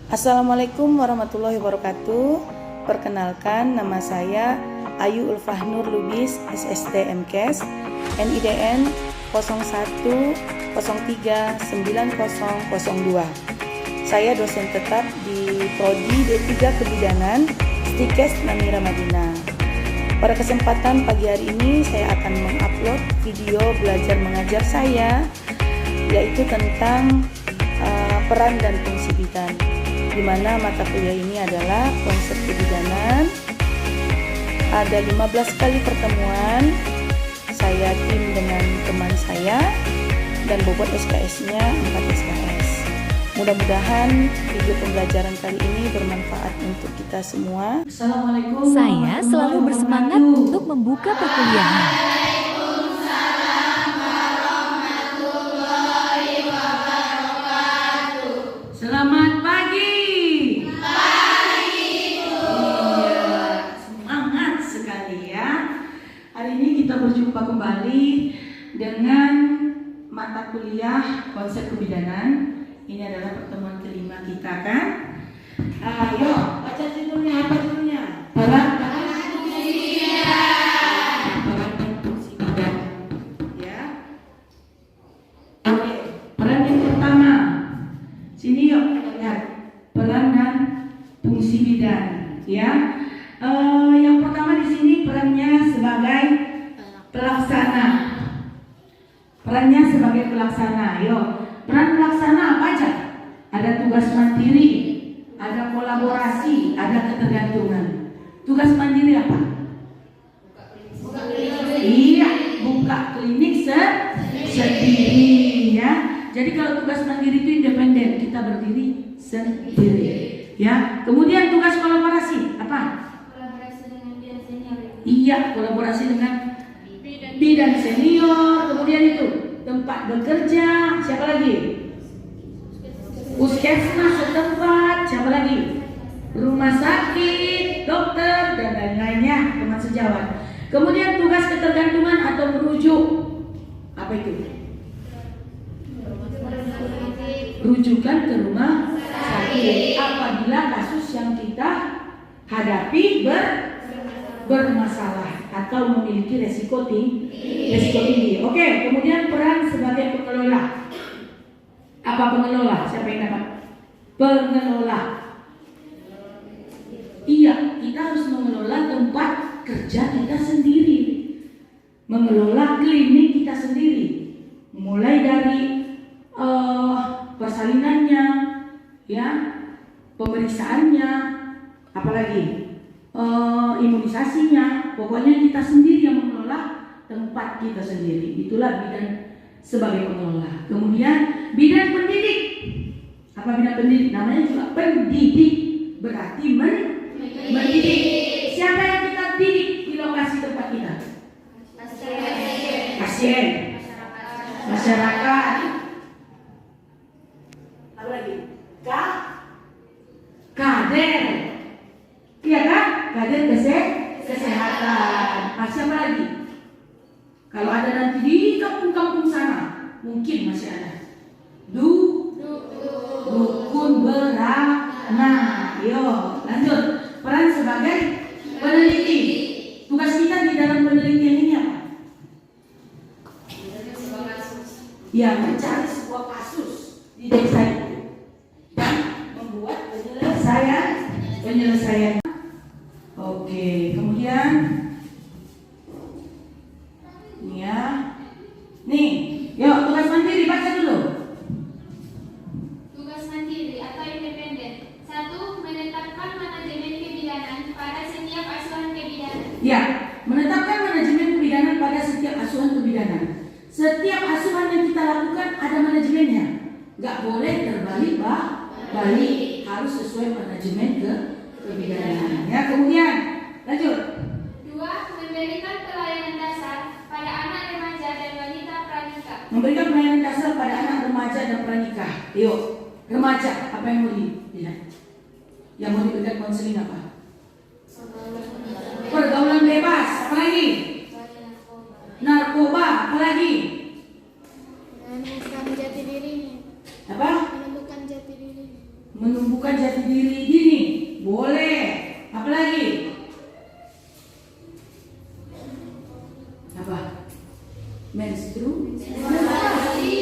Assalamualaikum warahmatullahi wabarakatuh. Perkenalkan, nama saya Ayu Ulfah Nur Lubis, SST MKes, NIDN 01039002. Saya dosen tetap di Prodi D3 Kebidanan, Stikes Namira Madinah. Pada kesempatan pagi hari ini saya akan mengupload video belajar mengajar saya, yaitu tentang peran dan fungsi bidan, di mana mata kuliah ini adalah konsep kebidanan. Ada 15 kali pertemuan saya tim dengan teman saya, dan bobot SKS-nya 4 SKS. Mudah-mudahan video pembelajaran kali ini bermanfaat untuk kita semua. Assalamualaikum. Saya selalu bersemangat untuk membuka perkuliahan. Selamat pagi. Semangat sekali ya. Hari ini kita berjumpa kembali dengan mata kuliah konsep kebidanan. Ini adalah pertemuan kelima kita kan. Ayo baca judulnya, apa judulnya? Peran dan fungsi bidan. Ya. Oke, peran yang pertama. Sini yuk kita lihat peran dan fungsi bidan. Ya. Yang pertama di sini perannya sebagai pelaksana. Perannya sebagai pelaksana. Yuk. Peran pelaksana apa aja? Ada tugas mandiri, ada kolaborasi, ada ketergantungan. Tugas mandiri apa? Buka klinik. Iya, buka klinik sendiri ya. Jadi kalau tugas mandiri itu independen, kita berdiri sendiri. Ya. Kemudian tugas kolaborasi apa? Kolaborasi dengan bidan senior. Iya, kolaborasi dengan bidan senior. Kemudian itu tempat bekerja, siapa lagi? Puskesmas setempat, siapa lagi? Rumah sakit, dokter, dan lain-lainnya, teman sejawat. Kemudian tugas ketergantungan atau merujuk, apa itu? Rujukan ke rumah sakit apabila kasus yang kita hadapi bermasalah atau memiliki resiko tinggi. Oke, kemudian peran sebagai pengelola. Apa pengelola? Siapa yang dapat? Pengelola. Iya, kita harus mengelola tempat kerja kita sendiri, mengelola klinik kita sendiri, mulai dari persalinannya, ya, pemeriksaannya, apalagi imunisasinya. Pokoknya kita sendiri yang mengelola tempat kita sendiri. Itulah bidan sebagai pengelola. Kemudian bidan pendidik. Apa bidan pendidik? Namanya juga pendidik, berarti mendidik. Siapa yang kita didik di lokasi tempat kita? Pasien, masyarakat. Apa lagi? Kader. Iya kan? Kader kesehatan. Siapa lagi? Kalau ada nanti di kampung-kampung sana, mungkin masih ada. Dukun beranak. Yo, lanjut. Peran sebagai peneliti. Tugas kita di dalam penelitian ini apa? Ya, mencari sebuah kasus di desa itu dan membuat penyelesaian. Oke, kemudian ya. Nih, yuk tugas mandiri baca dulu. Tugas mandiri atau independen. 1. Menetapkan manajemen kebidanan pada setiap asuhan kebidanan. Ya, menetapkan manajemen kebidanan pada setiap asuhan kebidanan. Setiap asuhan yang kita lakukan ada manajemennya. Gak boleh terbalik balik, harus sesuai manajemen kebidanan. Ya, kemudian lanjut. 2. Memberikan pelayanan dasar pada anak remaja dan wanita pranikah. Memberikan pelayanan dasar pada anak remaja dan pranikah. Yuk, remaja, apa yang mau dilihat? Yang mau diberikan konseling apa? Pergaulan bebas, apa lagi? Narkoba, apa lagi? Menemukan jati dirinya. Apa? Menemukan jati dirinya. menumbuhkan jati diri dini, boleh. Apalagi? Apa? Menstruasi,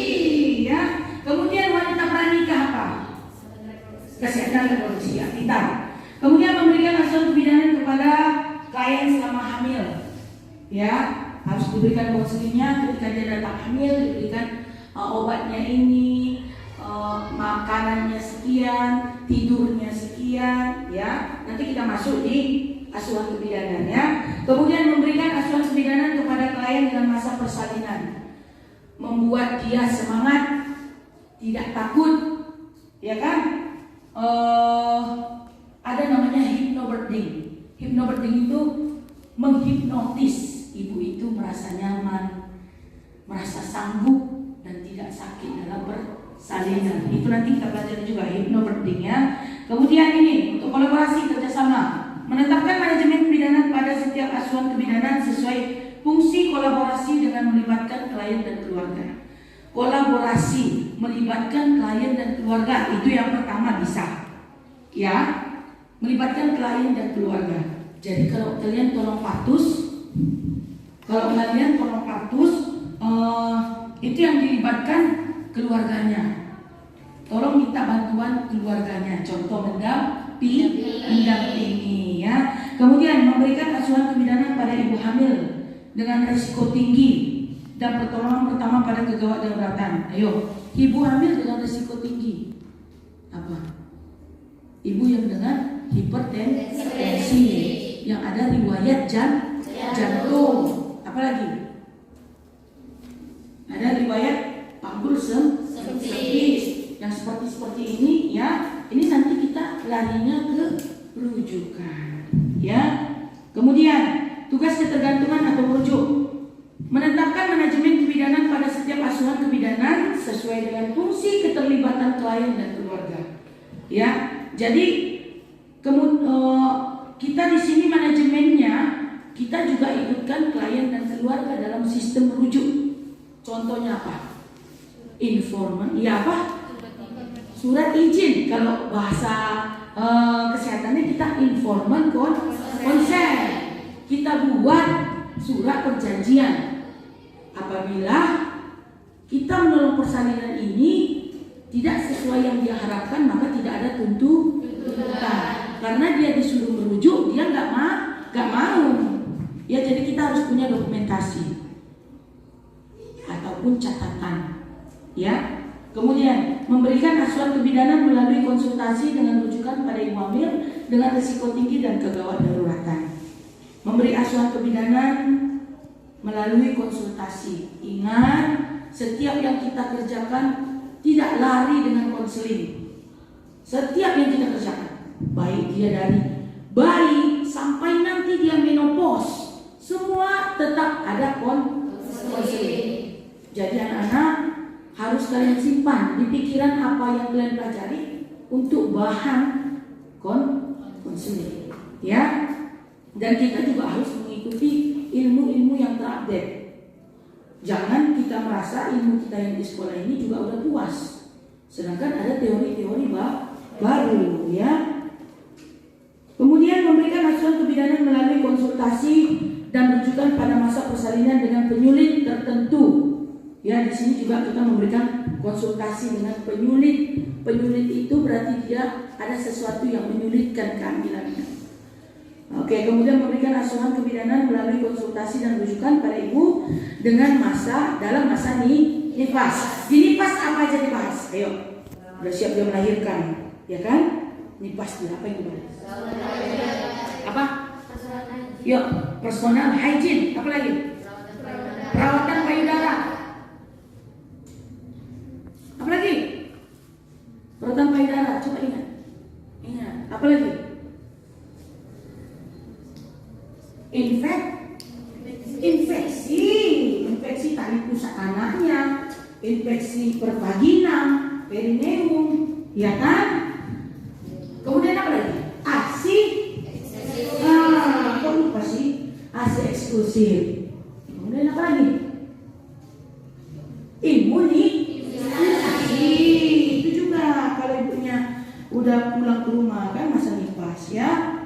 ya. Kemudian wanita pranikah apa? Kesehatan reproduksi, ya, pintar. Kemudian memberikan asuhan kebidanan kepada klien selama hamil, ya, harus diberikan konselingnya ketika dia datang hamil, diberikan obatnya ini, makanannya sekian, tidurnya sekian, ya. Nanti kita masuk di asuhan kebidanan, ya. Kemudian memberikan asuhan kebidanan kepada klien dalam masa persalinan, membuat dia semangat, tidak takut, ya kan? Ada namanya hypnobirthing. Hypnobirthing itu menghipnotis ibu itu merasa nyaman, merasa sanggup dan tidak sakit dalam persalinan. Itu nanti kita pelajari juga hypnobirthing, ya. Kemudian ini untuk kolaborasi kerjasama, menetapkan manajemen kebidanan pada setiap asuhan kebidanan sesuai fungsi kolaborasi dengan melibatkan klien dan keluarga. Kolaborasi melibatkan klien dan keluarga itu yang pertama bisa, ya, melibatkan klien dan keluarga. Jadi kalau kalian tolong patus, itu yang dilibatkan keluarganya. Tolong minta bantuan keluarganya. Contoh mendampingi, ya. Kemudian memberikan asuhan kebidanan pada ibu hamil dengan risiko tinggi dan pertolongan pertama pada kegawat daruratan. Ayo, ibu hamil dengan risiko tinggi apa? Ibu yang dengan hipertensi, yang ada riwayat jantung, apalagi? Ada riwayat panggul sempit, yang seperti ini, ya. Ini nanti kita larinya ke rujukan, ya. Kemudian tugas ketergantungan atau merujuk, menetapkan manajemen kebidanan pada setiap asuhan kebidanan sesuai dengan fungsi keterlibatan klien dan keluarga, ya. Jadi kita di sini manajemennya, kita juga ikutkan klien dan keluarga dalam sistem merujuk. Contohnya apa? Informan, ya apa? Surat izin. Kalau bahasa kesehatannya kita informan konsen. Kita buat surat perjanjian. Apabila kita menolong persalinan ini tidak sesuai yang dia harapkan, maka tidak ada tuntutan. Karena dia disuruh merujuk, dia nggak mau. Ya, jadi kita harus punya dokumentasi ataupun catatan, ya. Kemudian memberikan asuhan kebidanan melalui konsultasi dengan rujukan pada ibu hamil dengan risiko tinggi dan kegawat daruratan. Memberi asuhan kebidanan melalui konsultasi. Ingat, setiap yang kita kerjakan tidak lari dengan konseling. Setiap yang kita kerjakan, baik dia dari bayi sampai nanti dia menopause, semua tetap ada konseling. Jadi anak-anak harus kalian simpan di pikiran apa yang kalian pelajari untuk bahan konseling, ya. Dan kita juga harus mengikuti ilmu-ilmu yang terupdate. Jangan kita merasa ilmu kita yang di sekolah ini juga udah puas, sedangkan ada teori-teori baru, ya. Kemudian memberikan asuhan kebidanan melalui konsultasi dan rujukan pada masa persalinan dengan penyulit tertentu. Ya, di sini juga kita memberikan konsultasi dengan penyulit. Penyulit itu berarti dia ada sesuatu yang menyulitkan kehamilannya. Oke, kemudian memberikan asuhan kebidanan melalui konsultasi dan rujukan pada ibu dengan dalam masa nifas. Di nifas apa aja dibahas? Ayo, udah siap dia melahirkan, ya kan? Nifas di apa yang dibahas? Apa? Yuk, personal hygiene. Apa lagi? Perawatan payudara. Apa lagi? Perawatan payudara. Coba ingat. Apa lagi? Infeksi tali pusat anaknya, infeksi pervagina, perineum, ya kan? Kemudian apa lagi? ASI. Kok lupa sih? ASI eksklusif. Kemudian apa lagi? Imunisasi. Itu juga kalau ibunya udah pulang ke rumah kan masa nifas ya.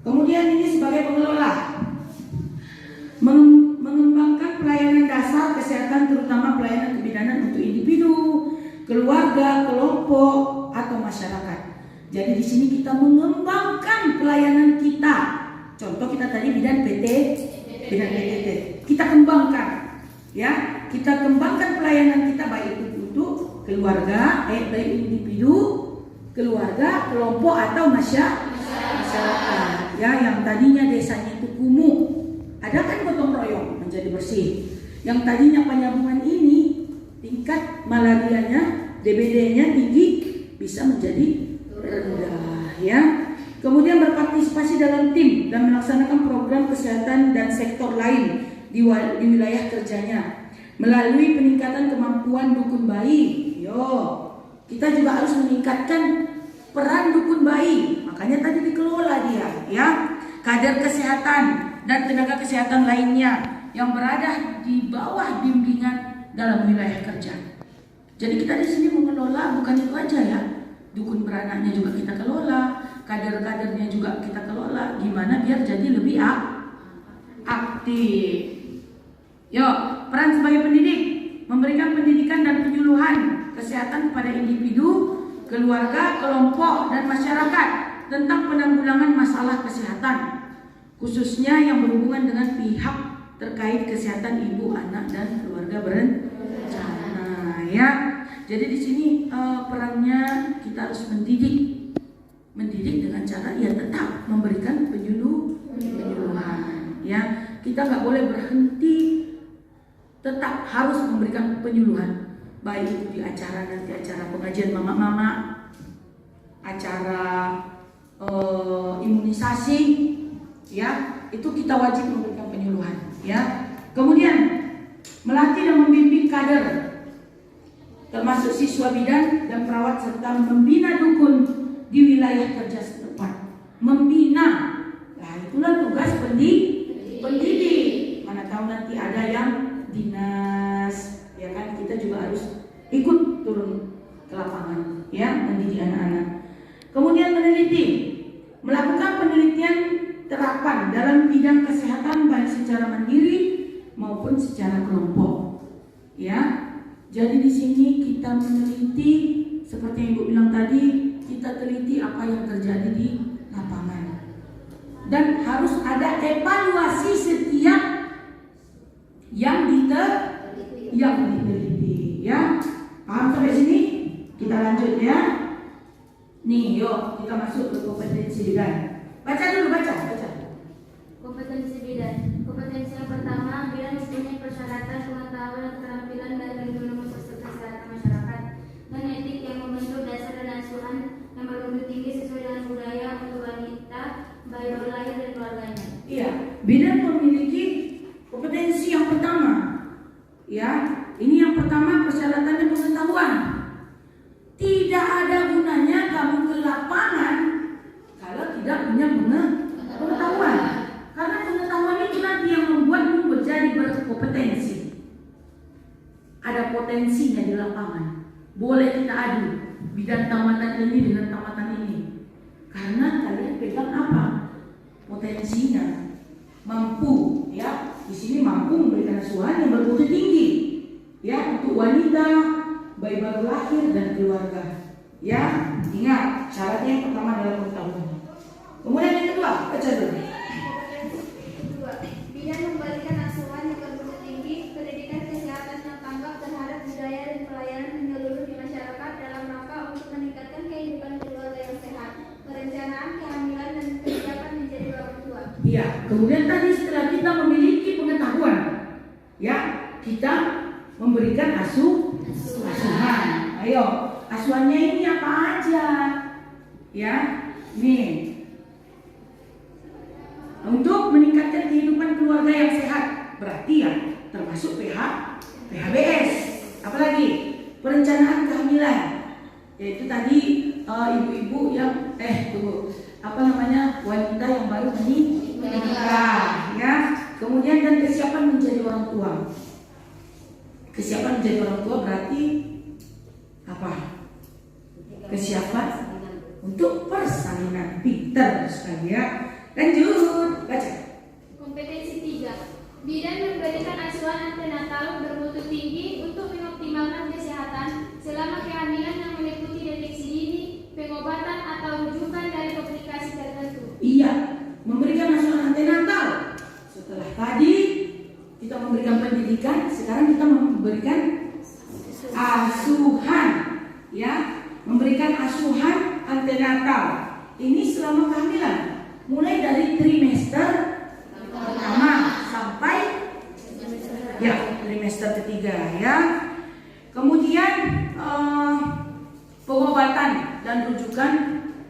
Kemudian ini sebagai pengelola mengembangkan pelayanan dasar kesehatan, terutama pelayanan kebidanan untuk individu, keluarga, kelompok atau masyarakat. Jadi di sini kita mengembangkan pelayanan kita. Contoh kita tadi bidan PTT. Kita kembangkan, ya. Kita kembangkan pelayanan kita baik itu untuk keluarga, baik individu, keluarga, kelompok atau masyarakat. Ya, yang tadinya desanya itu kumuh, ada kan gotong royong menjadi bersih. Yang tadinya penyambungan ini tingkat malarianya, DBD-nya tinggi, bisa menjadi rendah, ya. Kemudian berpartisipasi dalam tim dan melaksanakan program kesehatan dan sektor lain di wilayah kerjanya melalui peningkatan kemampuan dukun bayi. Kita juga harus meningkatkan peran dukun bayi. Makanya tadi dikelola dia, ya. Kader kesehatan dan tenaga kesehatan lainnya yang berada di bawah bimbingan dalam wilayah kerja. Jadi kita di sini mengelola bukan itu aja ya. Dukun beranaknya juga kita kelola, kader-kadernya juga kita kelola. Gimana biar jadi lebih aktif. Peran sebagai pendidik, memberikan pendidikan dan penyuluhan kesehatan kepada individu, keluarga, kelompok, dan masyarakat tentang penanggulangan masalah kesehatan, khususnya yang berhubungan dengan pihak terkait kesehatan ibu, anak, dan keluarga berencana. Ya, jadi di sini perannya kita harus mendidik dengan cara ya tetap memberikan penyuluhan. Ya, kita nggak boleh berhenti, tetap harus memberikan penyuluhan, baik itu di acara pengajian mama-mama, acara imunisasi, ya itu kita wajib memberikan penyuluhan, ya. Kemudian melatih dan membimbing kader, termasuk siswa bidan dan perawat serta membina dukun di wilayah kerja setempat. Membina, nah itulah tugas pendidik. Mana tahu nanti ada yang dinas, ya kan, kita juga harus ikut turun ke lapangan, ya, mendidik anak-anak. Kemudian meneliti, melakukan penelitian terapan dalam bidang kesehatan baik secara mandiri maupun secara kelompok, ya. Jadi di sini kita meneliti seperti yang Ibu bilang tadi, kita teliti apa yang terjadi di lapangan dan harus ada evaluasi setiap yang diteliti, ya. Paham sampai sini? Kita lanjut ya. Nih, yuk kita masuk ke kompetensi bidan. Baca dulu, baca. Kompetensi bidan. Kompetensi yang pertama, bidan mempunyai persyaratan pengetahuan, keterampilan dan ilmu kesehatan masyarakat dan etik yang membentuk dasar dan asuhan yang bermutu tinggi sesuai dengan budaya untuk wanita, bayi baru lahir dan keluarganya. Iya, bidan memiliki kompetensi yang pertama, ya. Ini yang pertama, persyaratannya pengetahuan. Tidak ada gunanya kamu ke lapangan kalau tidak punya pengetahuan. Karena pengetahuan itu nanti yang membuatmu menjadi berkompetensi. Ada potensinya di lapangan. Boleh kita adu bidan tamatan ini dengan tamatan ini. Karena kalian pegang apa? Potensinya. Mampu, ya. Di sini mampu memberikan asuhan yang bermutu tinggi, ya, untuk wanita, bayi baru lahir dan keluarga. Ya, ingat syaratnya yang pertama adalah pengetahuan. Kemudian yang kedua, baca dulu. Bidan memberikan asuhan yang bermutu tinggi, pendidikan kesehatan yang tanggap terhadap budaya dan pelayanan menyeluruh di masyarakat dalam rangka untuk meningkatkan kehidupan keluarga yang sehat, perencanaan kehamilan dan kesiapan menjadi orang tua. Iya, kemudian tadi setelah kita memiliki pengetahuan, ya, kita memberikan asuhan. Ayo, asuhannya ini apa aja? Ya, nih. Untuk meningkatkan kehidupan keluarga yang sehat, berarti ya termasuk PHBS. Apalagi perencanaan kehamilan, yaitu tadi ibu-ibu yang wanita yang baru menikah, ya. Kemudian dan kesiapan menjadi orang tua. Kesiapan menjadi orang tua berarti apa? siapa? Untuk persalinan. Pintar sekali ya. Lanjut, baca. Kompetensi 3. Bidan memberikan asuhan antenatal bermutu tinggi untuk mengoptimalkan kesehatan selama kehamilan yang meliputi deteksi dini, pengobatan atau rujukan dari komplikasi tertentu. Iya, memberikan asuhan antenatal. Setelah tadi kita memberikan pendidikan, sekarang kita memberikan asuhan, ya, memberikan asuhan antenatal. Ini selama kehamilan, mulai dari trimester pertama sampai trimester ketiga, ya. Kemudian pengobatan dan rujukan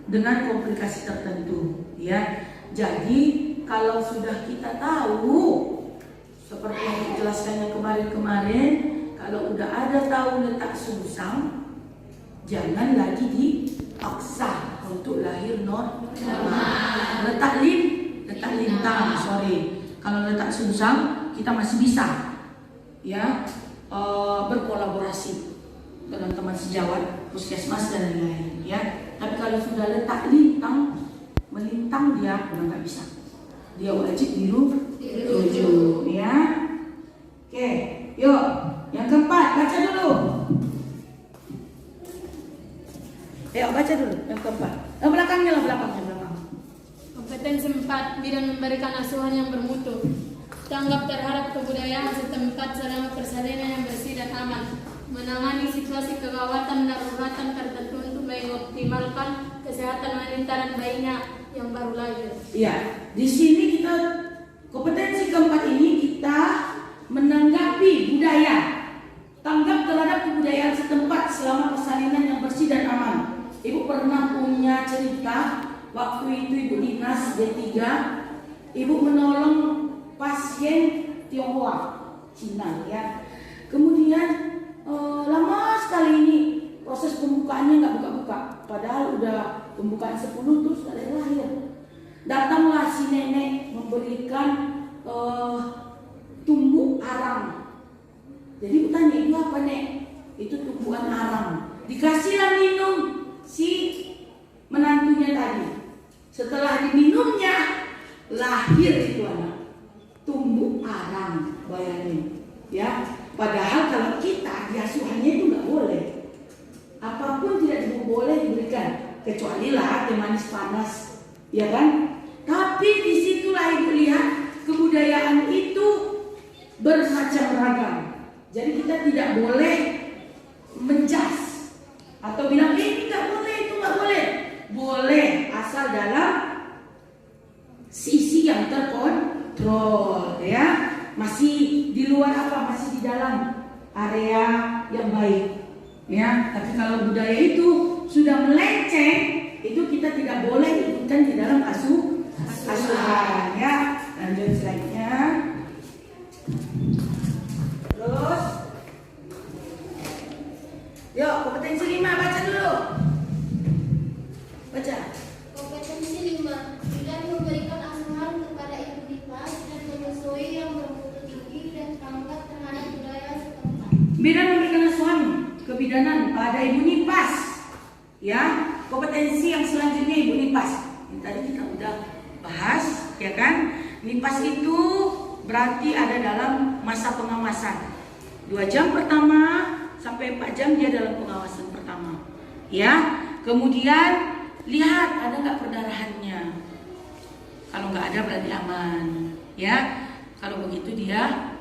dengan komplikasi tertentu, ya. Jadi kalau sudah kita tahu seperti yang dijelaskannya kemarin, kalau udah ada tahu letak sungsang, jangan lagi dipaksa untuk lahir normal. Letak lintang, kalau letak sungsang kita masih bisa, ya, berkolaborasi dengan teman sejawat, puskesmas dan lain-lain, ya. Tapi kalau sudah letak lintang, melintang dia udah nggak bisa. Dia wajib dirujuk, ya. Oke, yuk. Yang keempat, baca dulu. Baca dulu yang keempat. Belakangnya. Kompetensi 4. Bidan memberikan asuhan yang bermutu. Tanggap terhadap kebudayaan setempat selama persalinan yang bersih dan aman. Menangani situasi kegawatan daruratan tertentu untuk mengoptimalkan kesehatan wanita dan bayinya yang baru lahir. Iya, di sini kita kompetensi keempat ini kita menanggapi budaya, tanggap terhadap kebudayaan setempat selama persalinan yang bersih dan aman. Ibu pernah punya cerita waktu itu ibu dinas D3, ibu menolong pasien Tionghoa, Cina, ya. Kemudian lama sekali ini proses pembukaannya nggak buka-buka, padahal udah pembukaan 10 terus ada yang lahir. Datanglah si nenek memberikan tumbuk arang. Jadi tanya, itu apa, Nek? Itu tumbukan arang. Dikasihlah minum si menantunya tadi. Setelah diminumnya, lahir itu anak. Tumbuk arang, bayangin, ya. Padahal kalau kita diasuhannya itu nggak boleh. Apapun tidak boleh diberikan, kecuali lah teh manis panas, ya kan? Tapi disitulah ibu lihat kebudayaan itu bermacam ragam. Jadi kita tidak boleh menjas atau bilang ini nggak boleh, itu nggak boleh. Boleh asal dalam sisi yang terkontrol, ya. Masih di luar apa? Masih di dalam area yang baik, ya. Tapi kalau budaya itu sudah melenceng, itu kita tidak boleh ikutkan di dalam asuhan, ya. Lanjut slide-nya. Terus, yuk kompetensi 5 baca dulu. Baca. Kompetensi 5. Bidan memberikan asuhan kepada ibu nifas dan menyusui yang bermutu tinggi dan tanggap terhadap budaya setempat. Bidan memberikan asuhan kebidanan pada ibu nifas, ya. Kompetensi yang selanjutnya ibu nifas. Ini tadi kita udah bahas, ya kan? Nifas itu berarti ada dalam masa pengawasan. 2 jam pertama sampai 4 jam dia dalam pengawasan pertama, ya. Kemudian lihat ada nggak perdarahannya. Kalau nggak ada berarti aman, ya. Kalau begitu dia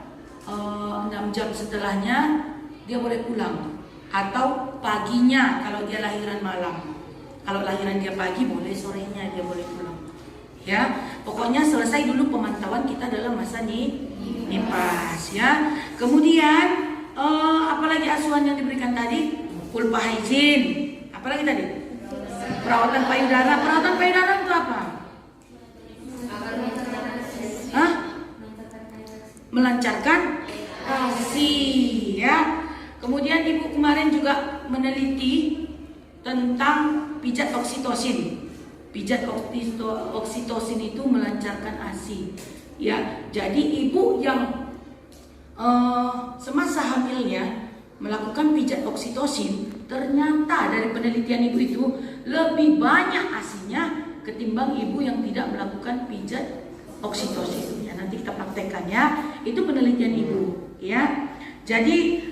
6 jam setelahnya dia boleh pulang, atau paginya kalau dia lahiran malam. Kalau lahiran dia pagi boleh, sorenya dia boleh pulang, ya. Pokoknya selesai dulu pemantauan kita dalam masa nifas, ya. Kemudian apalagi asuhan yang diberikan tadi? Pulpa hygiene. Apalagi tadi? Perawatan payudara. Perawatan payudara itu apa? Hah? Melancarkan ASI, ya. Kemudian ibu kemarin juga meneliti tentang pijat oksitosin. Pijat oksitosin itu melancarkan ASI, ya. Jadi ibu yang semasa hamilnya melakukan pijat oksitosin ternyata dari penelitian ibu itu lebih banyak asinya ketimbang ibu yang tidak melakukan pijat oksitosin. Ya, nanti kita praktekkan ya. Itu penelitian ibu, ya. Jadi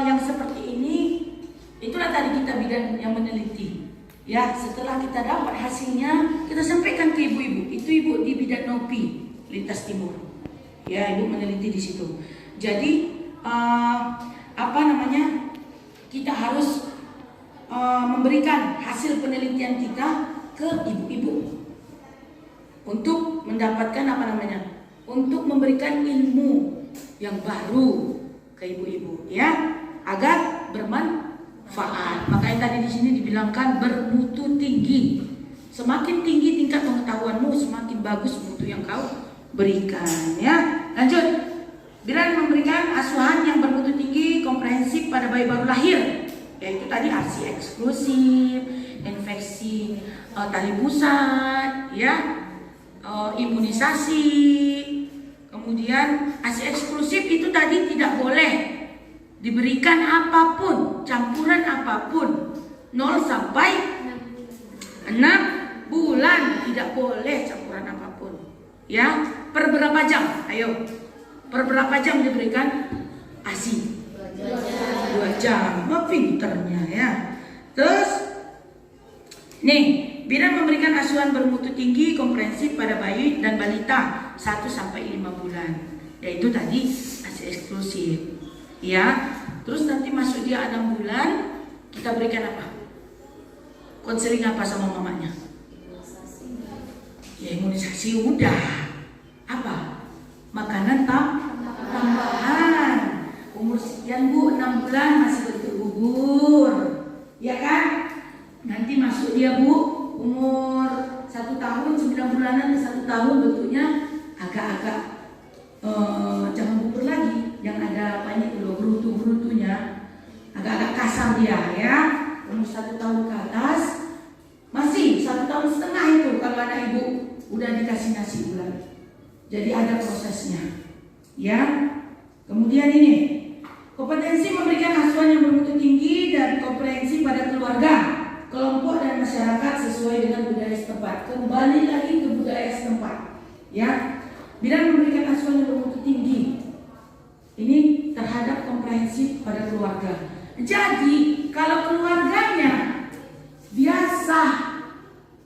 yang seperti ini itulah tadi kita bidan yang meneliti. Ya, setelah kita dapat hasilnya, kita sampaikan ke ibu-ibu. Itu ibu di bidan Nopi Lintas Timur. Ya, ibu meneliti di situ. Jadi kita harus memberikan hasil penelitian kita ke ibu-ibu untuk mendapatkan untuk memberikan ilmu yang baru ke ibu-ibu, ya, agar bermanfaat. Makanya tadi di sini dibilangkan bermutu tinggi. Semakin tinggi tingkat pengetahuanmu, semakin bagus mutu yang kau berikan, ya. Lanjut. Bidan memberikan asuhan yang bermutu tinggi komprehensif pada bayi baru lahir, yaitu tadi ASI eksklusif, infeksi tali pusat, ya, imunisasi. Kemudian ASI eksklusif itu tadi tidak boleh diberikan apapun, campuran apapun, 0 sampai 6 bulan tidak boleh campuran apapun. Ya, per berapa jam? Ayo, per berapa jam diberikan ASI? 2 jam. Oh, pinternya ya. Terus nih, bidan memberikan asuhan bermutu tinggi komprehensif pada bayi dan balita 1 sampai 5 bulan. Yaitu tadi ASI eksklusif. Ya. Terus nanti masuk dia 6 bulan, kita berikan apa? Konseling apa sama mamanya? Ya, imunisasi udah. Apa? Makanan tambahan. Umur sekian bu, 6 bulan masih bentuk gugur, ya kan? Nanti masuk dia bu, umur 1 tahun, 9 bulanan ke 1 tahun bentuknya agak-agak jangan gugur lagi, yang ada banyak dulu berutu-berutunya, agak-agak kasar dia, ya. Umur 1 tahun ke atas, masih 1 tahun setengah itu kalau anak ibu udah dikasih nasi bulan. Jadi ada prosesnya, ya. Kemudian ini, kompetensi memberikan asuhan yang bermutu tinggi dan komprehensif pada keluarga, kelompok dan masyarakat sesuai dengan budaya setempat. Kembali lagi ke budaya setempat, ya. Bidan memberikan asuhan yang bermutu tinggi. Ini terhadap komprehensif pada keluarga. Jadi kalau keluarganya biasa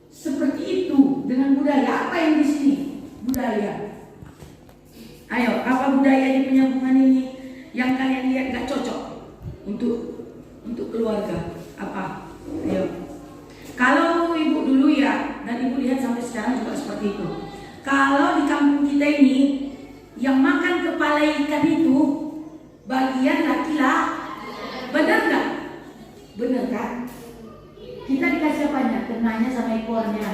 seperti itu dengan budaya apa yang di sini? Budaya. Ayo, apa budaya di penyambungan ini yang kalian lihat gak cocok untuk keluarga? Apa? Ayo. Kalau ibu dulu ya, dan ibu lihat sampai sekarang juga seperti itu. Kalau di kampung kita ini yang makan kepala ikan itu bagian laki-laki, benar nggak? Benar kan? Kita dikasih apanya? Kenanya sama ekornya,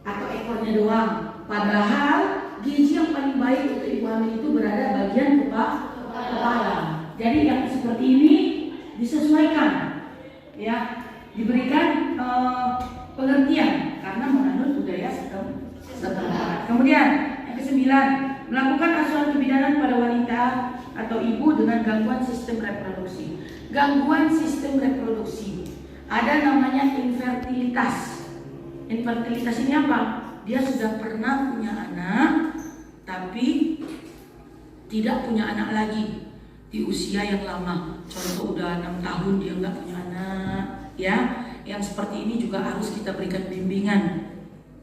atau ekornya doang. Padahal gizi yang paling baik untuk ibu hamil itu berada bagian kepala. Jadi yang seperti ini disesuaikan, ya, diberikan pengertian karena menganut budaya setempat. Kemudian yang ke-9, melakukan asuhan kebidanan pada wanita atau ibu dengan gangguan sistem reproduksi. Gangguan sistem reproduksi, ada namanya infertilitas. Infertilitas ini apa? Dia sudah pernah punya anak, tapi tidak punya anak lagi di usia yang lama. Contoh udah 6 tahun dia nggak punya anak, ya. Yang seperti ini juga harus kita berikan bimbingan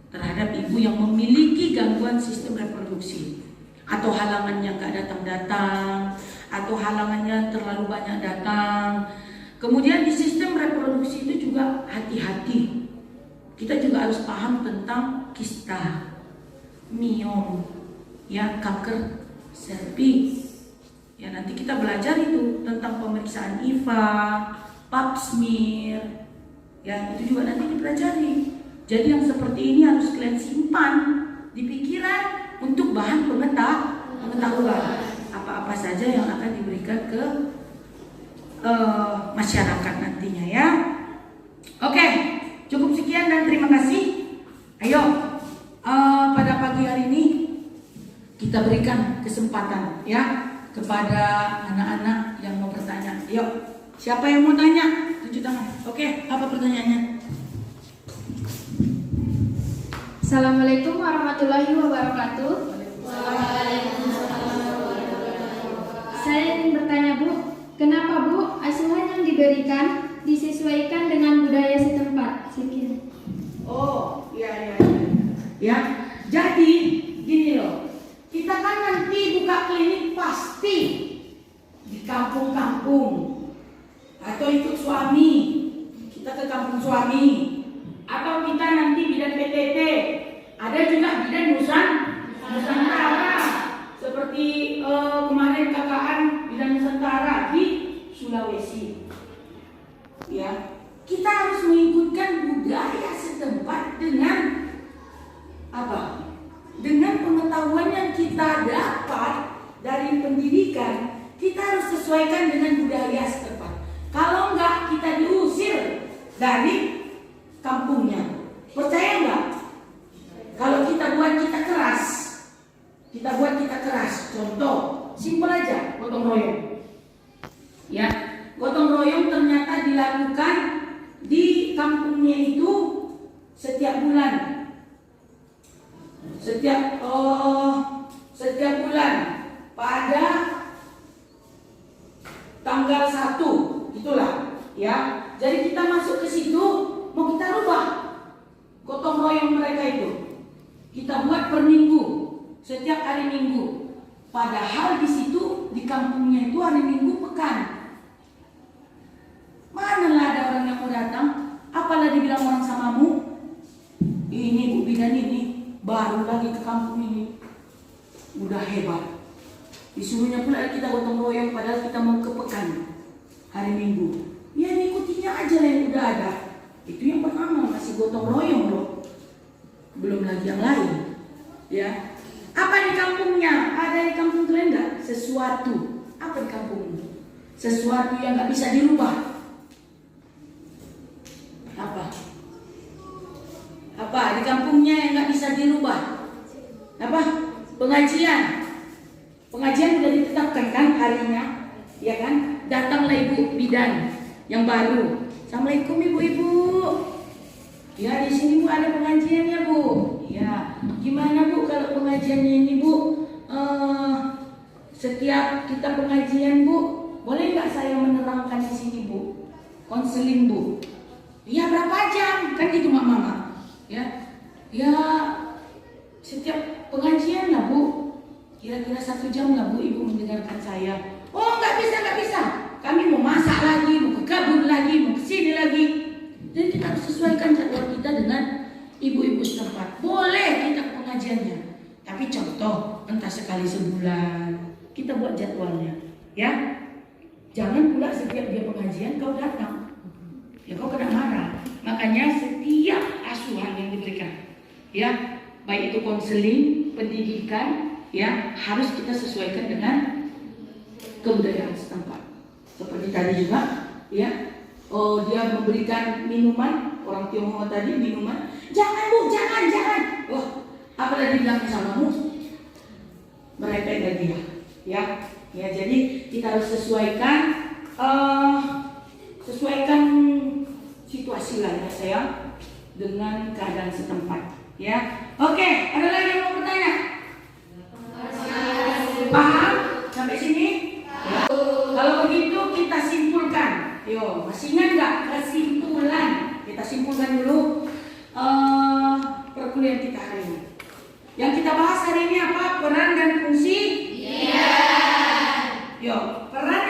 terhadap ibu yang memiliki gangguan sistem reproduksi, atau halangannya nggak datang-datang, atau halangannya terlalu banyak datang. Kemudian di sistem reproduksi itu juga hati-hati. Kita juga harus paham tentang kista, miom, ya, kanker serviks. Ya, nanti kita belajar itu tentang pemeriksaan IVA, pap smear. Ya, itu juga nanti dipelajari. Jadi yang seperti ini harus kalian simpan di pikiran untuk bahan pengetahuan. Apa-apa saja yang akan diberikan ke masyarakat nantinya, ya. Oke, cukup sekian dan terima kasih. Ayo, pada pagi hari ini kita berikan kesempatan, ya, kepada anak-anak yang mau bertanya. Yuk, Siapa yang mau tanya? Tunjuk tangan. Oke, apa pertanyaannya? Assalamualaikum warahmatullahi wabarakatuh. Saya ingin bertanya, Bu, kenapa Bu asuhan yang diberikan disesuaikan dengan budaya setempat? Sekian. Oh, iya. Ya, jadi gini loh. Kita kan nanti buka klinik pasti di kampung-kampung atau ikut suami. Kita ke kampung suami atau kita nanti bidan PTT. Ada juga bidan Nusantara. Seperti kemarin KKN bidan Nusantara di Sulawesi. Ya, kita harus mengikutkan budaya setempat dengan apa? Dengan pengetahuan yang kita dapat dari pendidikan, kita harus sesuaikan dengan budaya setempat. Kalau enggak, kita diusir dari kampungnya. Percaya enggak? Kalau kita buat kita keras. Contoh, simpel aja, gotong royong. Ya, gotong royong ternyata dilakukan di kampungnya itu setiap bulan. Setiap bulan pada tanggal 1, itulah ya. Jadi kita masuk ke situ, mau kita rubah gotong royong mereka itu. Kita buat per minggu, setiap hari Minggu. Padahal di situ di kampungnya itu hari Minggu pekan. Manalah ada orang yang mau datang, apalah dibilang orang samamu. Ini Bu Bidan ini baru lagi ke kampung ini, udah hebat. Disuruhnya pula kita gotong royong padahal kita mau ke pekan hari Minggu. Ya ikutinya aja lah yang udah ada. Itu yang pertama, masih gotong royong loh. Belum lagi yang lain. Ya. Apa di kampungnya? Ada di kampung kalian enggak? Sesuatu. Apa di kampung? Sesuatu yang nggak bisa dirubah. Apa di kampungnya yang nggak bisa dirubah? Apa? Pengajian sudah ditetapkan kan harinya, ya kan? Datanglah Ibu Bidan yang baru. Assalamualaikum ibu-ibu. Ya di sini Bu ada pengajiannya Bu. Ya gimana Bu kalau pengajiannya ini Bu? Setiap kita pengajian Bu, boleh nggak saya menerangkan di sini Bu? Konseling Bu. Ya berapa jam? Kan gitu mama. Ya setiap pengajian lah Bu, kira-kira 1 jam lah Bu ibu mendengarkan saya. Oh nggak bisa, kami mau masak lagi, mau ke kebun lagi, mau ke sini lagi. Jadi kita harus sesuaikan jadwal kita dengan ibu-ibu setempat. Boleh kita ke pengajiannya, tapi contoh entah sekali sebulan kita buat jadwalnya, ya. Jangan pula setiap dia pengajian kau datang, ya kau kena marah. Makanya setiap asuhan yang diberikan, ya, baik itu konseling, pendidikan, ya, harus kita sesuaikan dengan kebudayaan setempat. Seperti tadi juga, ya, dia memberikan minuman, orang Tionghoa tadi minuman, jangan Bu, jangan. Oh, apalagi bilang samamu, mereka yang dia, ya, jadi kita harus sesuaikan situasi lah ya sayang dengan keadaan setempat, ya. Oke, ada lagi yang mau bertanya? Paham sampai sini? Ya. Kalau begitu kita simpulkan. Yo, masih ingat nggak kesimpulan? Kita simpulkan dulu perkuliahan kita hari ini. Yang kita bahas hari ini apa? Peran dan fungsi. Yo, peran